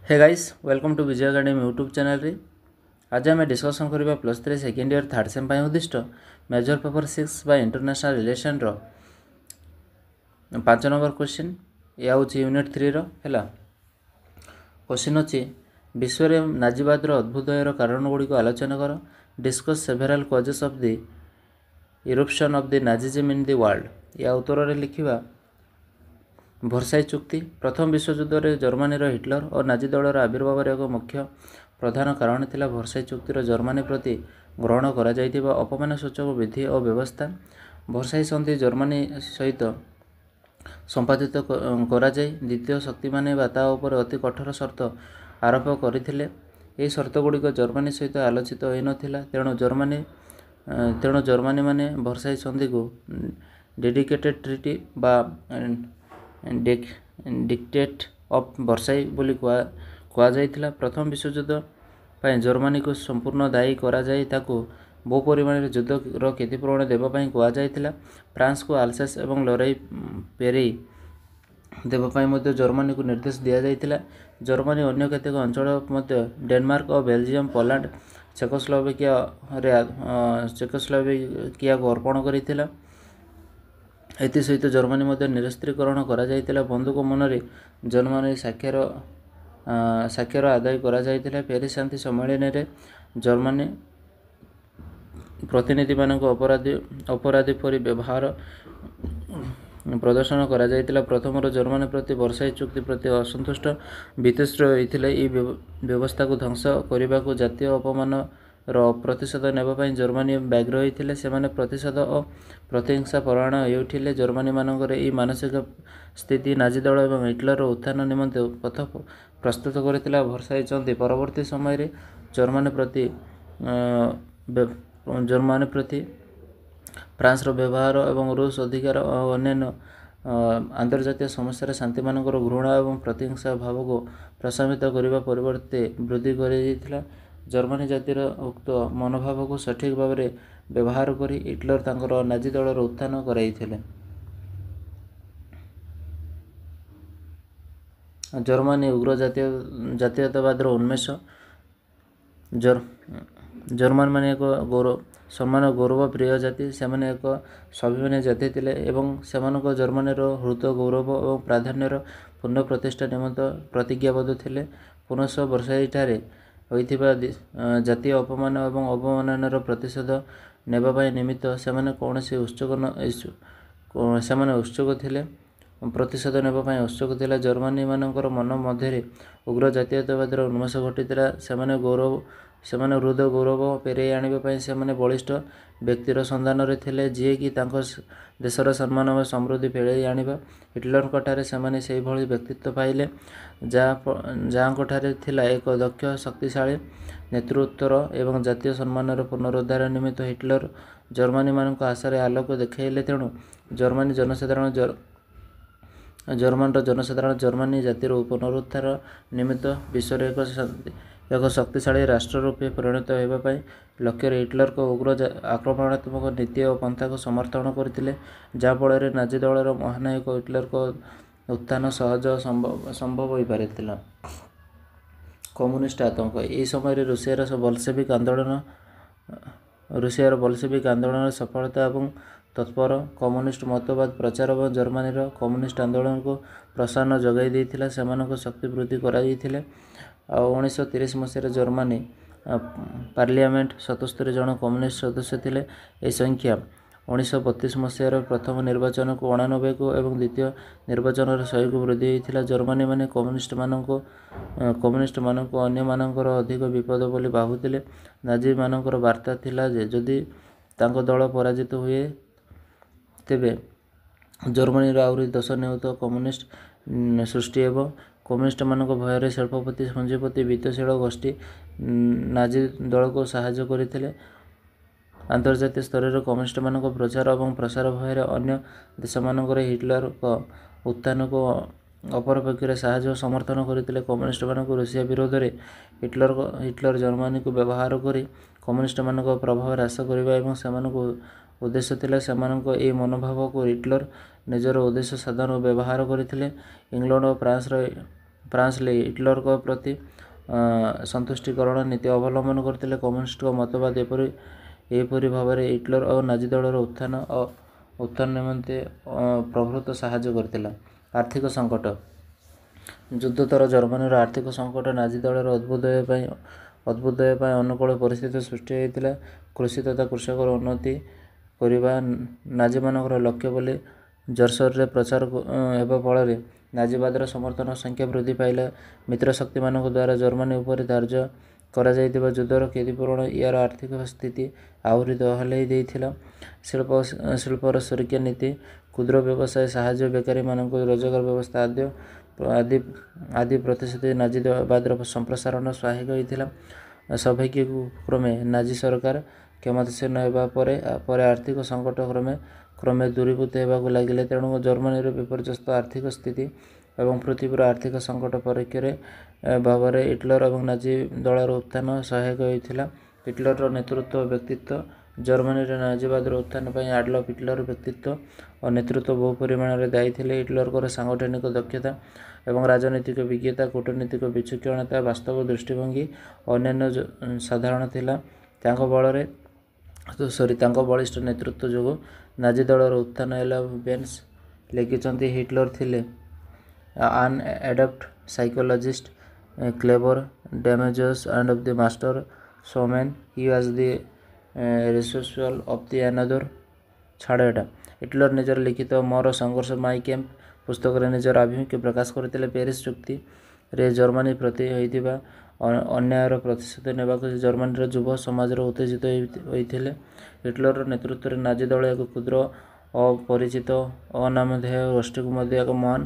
Hey guys welcome to Vijay academy YouTube channel रे आज आम डिस्कसन करवा +3 सेकेंड इयर थर्ड सेम उद्दिष्ट major paper 6 by international relation रो 5 नंबर क्वेश्चन या यूनिट 3 रो हैला क्वेश्चन अछि विश्व रे नाजीवाद रो अद्भुतयर कारण गुडी को आलोचना कर discuss several causes of the eruption of the Nazism in the world या उत्तर रे लिखिबा भर्साई चुक्ति प्रथम विश्वयुद्ध में जर्मनी हिटलर और नाजी दलर आविर्भाव एक मुख्य प्रधान कारण थिला भर्साई चुक्तिर जर्मनी प्रति ग्रहण करा जाइतिबा अपमानसूचक विधि और व्यवस्था भर्साई संधि जर्मनी सहित संपादित करा जाय द्वितीय शक्ति माने ता उपर अति कठोर शर्त आरोप करथिले एही शर्त गुड़िक जर्मनी सहित आलोचित होई नथिला तेणु जर्मनी माने भर्साई संधि को डेडिकेटेड ट्रिटी बा डिक्टेट ऑफ भर्साई बोली कहा जाइथिला प्रथम विश्वयुद्ध पाई जर्मनी को संपूर्ण दायी करा जाय ताकू बहु परिमाण युद्ध रो क्षतिपूरण देबा पाई कहा जाइथिला फ्रांस को आल्सेस एवं लड़ाई पेरी देबा पाई मध्ये जर्मनी को निर्देश दिया जाइथिला जर्मनी अन्य केतेक अंचल मध्ये डेनमार्क और बेल्जियम पोलैंड चेकोस्लोवाकिया को अर्पण करिथिला एति सहित जर्मनी मध्य निरस्त्रीकरण करा जाइतिला बंधुक मनरे जर्मनी साक्षर आदाय करा जाइतिला पेरिस शांति सम्मेलन रे जर्मनी प्रतिनिधि मानक अपराधी परि व्यवहार प्रदर्शन करा जाइतिला प्रथम जर्मनी प्रति वर्षाई चुक्ति प्रति असंतुष्ट वितुष्ट होइतिला ई व्यवस्था को ध्वंस करने को जातीय अपमान प्रतिशोध नेबाई जर्मनी व्याघ्र होते से प्रतिशोध और प्रतिहिंसा परायण होउठिले जर्मनी मानकर यह मानसिक स्थिति नाजी दल और हिटलर उत्थान निमंते पथ प्रस्तुत करथिला भर्साई संधि परवर्ती समय जर्मनी प्रति फ्रांस व्यवहार और रूस अधिकार और अन्य अंतर्जातीय समस्या शांति मानकर घृणा और प्रतिहिंसा भाव को प्रशमित करने परिवर्ते वृद्धि कर जर्मनी जातिर उक्त मनोभाव को सठिक भाव में व्यवहार कर हिटलर तांकर नाजी दलर उत्थान कराइथिले जर्मनी उग्र जातीयतावाद उन्मेष जर्मन माने एक सम्मान गौरव प्रिय जाति से एक स्वाभिमानी जाति थिले एवं सेमानक जर्मनी हृत गौरव और प्राधान्यर पूर्ण प्रतिष्ठा निमित्त प्रतिज्ञाबद्ध थिले पुनः वर्षाईठारे होइथिबा जातीय अपमान एवं अवमाननार प्रतिशोध नेबाई निमित्त सेमाने कौनसी उत्सुक थिले प्रतिशोध नेबाई उत्सुक थिला जर्मनी मानकर मन मध्य उग्र जातीयतावाद उन्मेष घटीला सेमाने हृद गौरव पेरे आने से बलिष्ठ व्यक्तिर सन्धान रे थिले जी कि देशर सम्मान और समृद्धि फेड़े आनिबा हिटलर ठारे सेमाने सेही भली व्यक्तित्व पाइले जहाँठारे थिला एक दक्ष शक्तिशाली नेतृत्वर एवं जातीय सम्मान पुनरुद्धार निमित्त हिटलर जर्मनी मानक आशार आलोक देखाइले तेणु जर्मन जनसाधारण जर्मनी जातिर पुनरुद्धार निमित्त विश्व एक शक्तिशाली राष्ट्र रूपे परिणत होगापाई लक्ष्य हिटलर को उग्र आक्रमणात्मक नीति और पंथा को समर्थन करते जहाँफल नाजी दलर महानायक हिटलर को उत्थान सहज संभव हो पारिथिला कम्युनिस्ट आतंक यह समय रूसियार बल्सेविक आंदोलन सफलता और तत्पर कम्युनिस्ट मतवाद प्रचार और जर्मनी कम्युनिस्ट आंदोलन को प्रोत्साहन जगाई देइथिला सेमानक शक्ति वृद्धि करा जाइथिले 1930 मसीह जर्मनी पार्लियामेंट 77 जन कम्युनिस्ट सदस्य थिले ए संख्या 1932 मसीहार प्रथम निर्वाचन को 89 को एवं द्वितीय निर्वाचन 100 को वृद्धि होइथिला जर्मनी माने कम्युनिस्ट मानक अन्य मानकर अधिक विपद बोली भाबुथिले नाजी मानकर वार्ता थिला जे जदि तांको दल पराजित हुए तेबे जर्मनी आउरी 10 नियुत कम्युनिस्ट सृष्टि हेब कम्युनिस्ट मानक भयर शिल्पपति पुंजीपति वित्तशील गोष्ठी नाजी दल को साहाय्य करथिले अंतर्जातीय स्तर में कम्युनिस्ट मानक प्रचार और प्रसार भयर अन्य देश मानक हिटलर को उत्थान को अपरपक्ष साहाय्य समर्थन करते कम्युनिस्ट मानक रूसिया विरोध में हिटलर जर्मनी को व्यवहार कर कम्युनिस्ट मानक प्रभाव ह्रास करने से उद्देश्य थिला सेमानक ए मनोभाव को हिटलर निजर उद्देश्य साधन व्यवहार करते इंग्लैंड और फ्रांस ଫ୍ରାନ୍ସଲେ ହିଟଲରଙ୍କ ପ୍ରତି ସନ୍ତୁଷ୍ଟିକରଣ ନୀତି ଅବଲମ୍ବନ କରିଥିଲେ। କମ୍ୟୁନିଷ୍ଟଙ୍କ ମତବାଦ ଏପରି ଭାବରେ ହିଟଲର ଓ ନାଜି ଦଳର ଉତ୍ଥାନ ନିମନ୍ତେ ପ୍ରଭୂତ ସାହାଯ୍ୟ କରିଥିଲା। ଆର୍ଥିକ ସଙ୍କଟ। ଯୁଦ୍ଧୋତ୍ତର ଜର୍ମାନୀର ଆର୍ଥିକ ସଙ୍କଟ ନାଜି ଦଳର ଅଭ୍ୟୁଦୟ ପାଇଁ ଅନୁକୂଳ ପରିସ୍ଥିତି ସୃଷ୍ଟି ହୋଇଥିଲା। କୃଷି ତଥା କୃଷକର ଉନ୍ନତି କରିବା ନାଜିମାନଙ୍କର ଲକ୍ଷ୍ୟ ବୋଲି ଜର୍ସରରେ ପ୍ରଚାର ହେବା ଫଳରେ ନାଜିବାଦର ସମର୍ଥନ ସଂଖ୍ୟା ବୃଦ୍ଧି ପାଇଲା। ମିତ୍ରଶକ୍ତିମାନଙ୍କ ଦ୍ୱାରା ଜର୍ମାନୀ ଉପରେ ଧାର୍ଯ୍ୟ କରାଯାଇଥିବା ଯୁଦ୍ଧର କ୍ଷତିପୂରଣ ଏହାର ଆର୍ଥିକ ସ୍ଥିତି ଆହୁରି ଦୋହଲାଇ ଦେଇଥିଲା। ଶିଳ୍ପର ସୁରକ୍ଷା ନୀତି, କ୍ଷୁଦ୍ର ବ୍ୟବସାୟ ସାହାଯ୍ୟ, ବେକାରୀମାନଙ୍କୁ ରୋଜଗାର ବ୍ୟବସ୍ଥା ଆଦି ପ୍ରତିଶତ ନାଜିବାଦର ସମ୍ପ୍ରସାରଣ ସହାୟକ ହୋଇଥିଲା। ସୌଭାଗ୍ୟକ୍ରମେ ନାଜି ସରକାର କ୍ଷମତାସୀନ ହେବା ପରେ ଆର୍ଥିକ ସଙ୍କଟ କ୍ରମେ ଦୂରୀଭୂତ ହେବାକୁ ଲାଗିଲା। ତେଣୁ ଜର୍ମାନୀର ବିପର୍ଯ୍ୟସ୍ତ ଆର୍ଥିକ ସ୍ଥିତି ଏବଂ ପୃଥିବୀର ଆର୍ଥିକ ସଙ୍କଟ ପରୋକ୍ଷ ଭାବରେ ହିଟଲର ଏବଂ ନାଜି ଦଳର ଉତ୍ଥାନ ସହାୟକ ହୋଇଥିଲା। ହିଟଲରର ନେତୃତ୍ୱ ଓ ବ୍ୟକ୍ତିତ୍ୱ। ଜର୍ମାନୀରେ ନାଜିବାଦର ଉତ୍ଥାନ ପାଇଁ ଆଡଲଫ ହିଟଲରର ବ୍ୟକ୍ତିତ୍ୱ ଓ ନେତୃତ୍ୱ ବହୁ ପରିମାଣରେ ଦାୟୀ ଥିଲେ। ହିଟଲରଙ୍କର ସାଂଗଠନିକ ଦକ୍ଷତା ଏବଂ ରାଜନୈତିକ ବିଜ୍ଞତା, କୂଟନୈତିକ ବିଚକ୍ଷଣତା, ବାସ୍ତବ ଦୃଷ୍ଟିଭଙ୍ଗୀ ଓ ଅନ୍ୟାନ୍ୟ ସାଧାରଣ ଥିଲା। ତାଙ୍କ ବଳିଷ୍ଠ ନେତୃତ୍ୱ ଯୋଗୁଁ ନାଜି ଦଳର ଉତ୍ଥାନ ହେଲା। ବେନ୍ସ ଲେଖିଛନ୍ତି, ହିଟଲର ଥିଲେ an adept psychologist, clever, damages and the master showman. He was the resourceful of the another. ଛାଡ଼ ଏଟା। ହିଟଲର ନିଜର ଲିଖିତ ମୋର ସଂଘର୍ଷ ମାଇ କ୍ୟାମ୍ପ ପୁସ୍ତକରେ ନିଜର ଆଭିମୁଖ୍ୟ ପ୍ରକାଶ କରିଥିଲେ। ପ୍ୟାରିସ ଚୁକ୍ତିରେ ଜର୍ମାନୀ ପ୍ରତି ହୋଇଥିବା ଅନ୍ୟାୟର ପ୍ରତିଶୋଧ ନେବାକୁ ସେ ଜର୍ମାନୀର ଯୁବ ସମାଜରେ ଉତ୍ତେଜିତ ହୋଇଥିଲେ। ହିଟଲରର ନେତୃତ୍ୱରେ ନାଜି ଦଳ ଏକ କ୍ଷୁଦ୍ର, ଅପରିଚିତ, ଅନାମଧେୟ ଗୋଷ୍ଠୀକୁ ମଧ୍ୟ ଏକ ମହାନ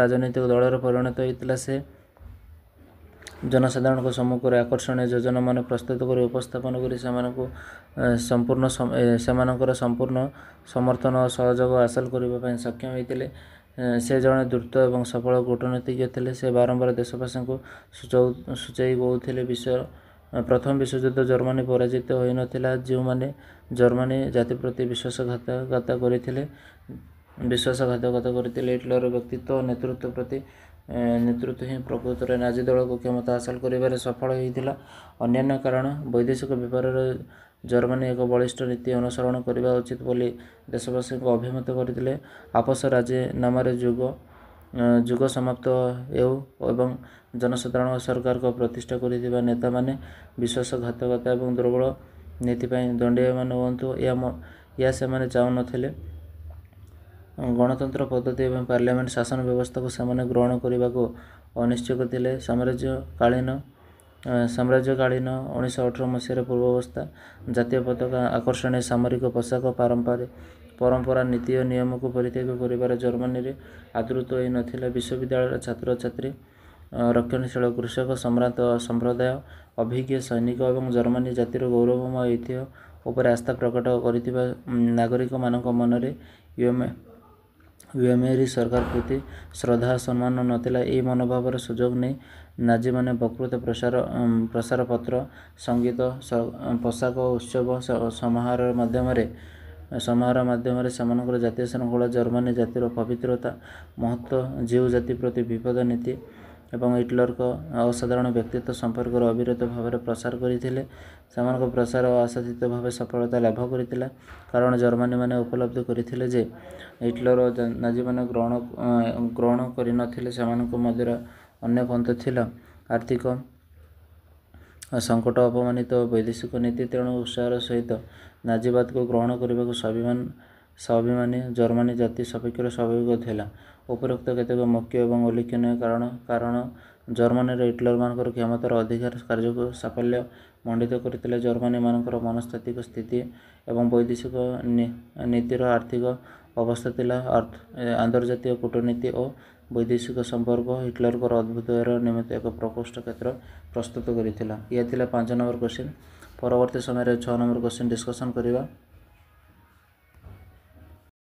ରାଜନୈତିକ ଦଳରେ ପରିଣତ ହୋଇଥିଲା। ସେ ଜନସାଧାରଣଙ୍କ ସମ୍ମୁଖରେ ଆକର୍ଷଣୀୟ ଯୋଜନାମାନ ପ୍ରସ୍ତୁତ କରି ଉପସ୍ଥାପନ କରି ସେମାନଙ୍କର ସମ୍ପୂର୍ଣ୍ଣ ସମର୍ଥନ ଓ ସହଯୋଗ ହାସଲ କରିବା ପାଇଁ ସକ୍ଷମ ହୋଇଥିଲେ। ସେ ଜଣେ ଦ୍ରୁତ ଏବଂ ସଫଳ କୂଟନୀତିଜ୍ଞ ଥିଲେ। ସେ ବାରମ୍ବାର ଦେଶବାସୀଙ୍କୁ ସୂଚାଇ କହୁଥିଲେ, ପ୍ରଥମ ବିଶ୍ୱଯୁଦ୍ଧ ଜର୍ମାନୀ ପରାଜିତ ହୋଇନଥିଲା। ଯେଉଁମାନେ ଜର୍ମାନୀ ଜାତି ପ୍ରତି ବିଶ୍ୱାସଘାତକତା କରିଥିଲେ। ହିଟଲରର ବ୍ୟକ୍ତିତ୍ୱ ଓ ନେତୃତ୍ୱ ହିଁ ପ୍ରକୃତରେ ନାଜି ଦଳକୁ କ୍ଷମତା ହାସଲ କରିବାରେ ସଫଳ ହୋଇଥିଲା। ଅନ୍ୟାନ୍ୟ କାରଣ। ବୈଦେଶିକ ବ୍ୟାପାରରେ ଜର୍ମାନୀ ଏକ ବଳିଷ୍ଠ ନୀତି ଅନୁସରଣ କରିବା ଉଚିତ ବୋଲି ଦେଶବାସୀଙ୍କୁ ଅଭିମତ କରିଥିଲେ। ଆପୋସ ରାଜିନାମାରେ ଯୁଗ ସମାପ୍ତ ହେଉ ଏବଂ ଜନସାଧାରଣଙ୍କ ସରକାରକୁ ପ୍ରତିଷ୍ଠା କରିଥିବା ନେତାମାନେ ବିଶ୍ୱାସଘାତକତା ଏବଂ ଦୁର୍ବଳ ନୀତି ପାଇଁ ଦଣ୍ଡାୟମାନ ହୁଅନ୍ତୁ, ଏହା ସେମାନେ ଚାହୁଁନଥିଲେ। ଗଣତନ୍ତ୍ର ପଦ୍ଧତି ଏବଂ ପାର୍ଲାମେଣ୍ଟ ଶାସନ ବ୍ୟବସ୍ଥାକୁ ସେମାନେ ଗ୍ରହଣ କରିବାକୁ ଅନିଚ୍ଛୁକ ଥିଲେ। ସାମ୍ରାଜ୍ୟକାଳୀନ 1918 ମସିହାର ପୂର୍ବାବସ୍ଥା, ଜାତୀୟ ପତାକା, ଆକର୍ଷଣୀୟ ସାମରିକ ପୋଷାକ, ପରମ୍ପରା, ନୀତି ଓ ନିୟମକୁ ପରିତ୍ୟାଗ କରିବାର ଜର୍ମାନୀରେ ଆଦୃତ ହୋଇନଥିଲା। ବିଶ୍ୱବିଦ୍ୟାଳୟର ଛାତ୍ରଛାତ୍ରୀ, ରକ୍ଷଣଶୀଳ କୃଷକ, ସମ୍ଭ୍ରାନ୍ତ ସମ୍ପ୍ରଦାୟ, ଅଭିଜ୍ଞ ସୈନିକ ଏବଂ ଜର୍ମାନୀ ଜାତିର ଗୌରବମୟ ଐତିହ୍ୟ ଉପରେ ଆସ୍ଥା ପ୍ରକଟ କରିଥିବା ନାଗରିକମାନଙ୍କ ମନରେ ୱେମେରୀ ସରକାର ପ୍ରତି ଶ୍ରଦ୍ଧା ଓ ସମ୍ମାନ ନଥିଲା। ଏହି ମନୋଭାବର ସୁଯୋଗ ନେଇ ନାଜିମାନେ ବକ୍ତୃତା, ପ୍ରସାରପତ୍ର, ସଙ୍ଗୀତ, ପୋଷାକ ଓ ଉତ୍ସବ ସମାରୋହର ମାଧ୍ୟମରେ ସେମାନଙ୍କର ଜାତୀୟ ଶୃଙ୍ଖଳା, ଜର୍ମାନୀ ଜାତିର ପବିତ୍ରତା, ମହତ୍ତ୍ୱ, ଜିଉ ଜାତି ପ୍ରତି ବିପଦ ନୀତି ଏବଂ ହିଟଲରଙ୍କ ଅସାଧାରଣ ବ୍ୟକ୍ତିତ୍ୱ ସମ୍ପର୍କରେ ଅବିରତ ଭାବରେ ପ୍ରସାର କରିଥିଲେ। ସେମାନଙ୍କ ପ୍ରସାର ଆଶାତୀତ ଭାବେ ସଫଳତା ଲାଭ କରିଥିଲା, କାରଣ ଜର୍ମାନୀମାନେ ଉପଲବ୍ଧି କରିଥିଲେ ଯେ ହିଟଲର ଓ ନାଜିମାନେ ଗ୍ରହଣ କରିନଥିଲେ ସେମାନଙ୍କ ମଧ୍ୟରେ ଅନ୍ୟ ପନ୍ଥା ଥିଲା। ଆର୍ଥିକ ସଙ୍କଟ, ଅପମାନିତ ବୈଦେଶିକ ନୀତି। ତେଣୁ ଉତ୍ସାହର ସହିତ ନାଜିବାଦକୁ ଗ୍ରହଣ କରିବାକୁ ସ୍ୱାଭିମାନୀ ଜର୍ମାନୀ ଜାତି ସପକ୍ଷରେ ସ୍ୱାଭାବିକ ଥିଲା। ଉପରୋକ୍ତ କେତେକ ମୁଖ୍ୟ ଏବଂ ଉଲ୍ଲେଖନୀୟ କାରଣ ଜର୍ମାନୀରେ ହିଟଲରମାନଙ୍କର କ୍ଷମତାର ଅଧିକାର କାର୍ଯ୍ୟକୁ ସାଫଲ୍ୟ ମଣ୍ଡିତ କରିଥିଲା। ଜର୍ମାନୀମାନଙ୍କର ମନସ୍ତାତ୍ତ୍ୱିକ ସ୍ଥିତି ଏବଂ ବୈଦେଶିକ ନୀତିର ଆର୍ଥିକ ଅବସ୍ଥା ଥିଲା। ଆନ୍ତର୍ଜାତୀୟ କୂଟନୀତି ଓ ବୈଦେଶିକ ସମ୍ପର୍କ ହିଟଲରଙ୍କର ଅଭ୍ୟୁଦୟର ନିମିତ୍ତ ଏକ ପ୍ରକୋଷ୍ଠ କ୍ଷେତ୍ର ପ୍ରସ୍ତୁତ କରିଥିଲା। ଏହା ଥିଲା 5 ନମ୍ବର କୋଶ୍ଚିନ୍। ପରବର୍ତ୍ତୀ ସମୟରେ 6 ନମ୍ବର କୋଶ୍ଚିନ୍ ଡିସ୍କସନ୍ କରିବା।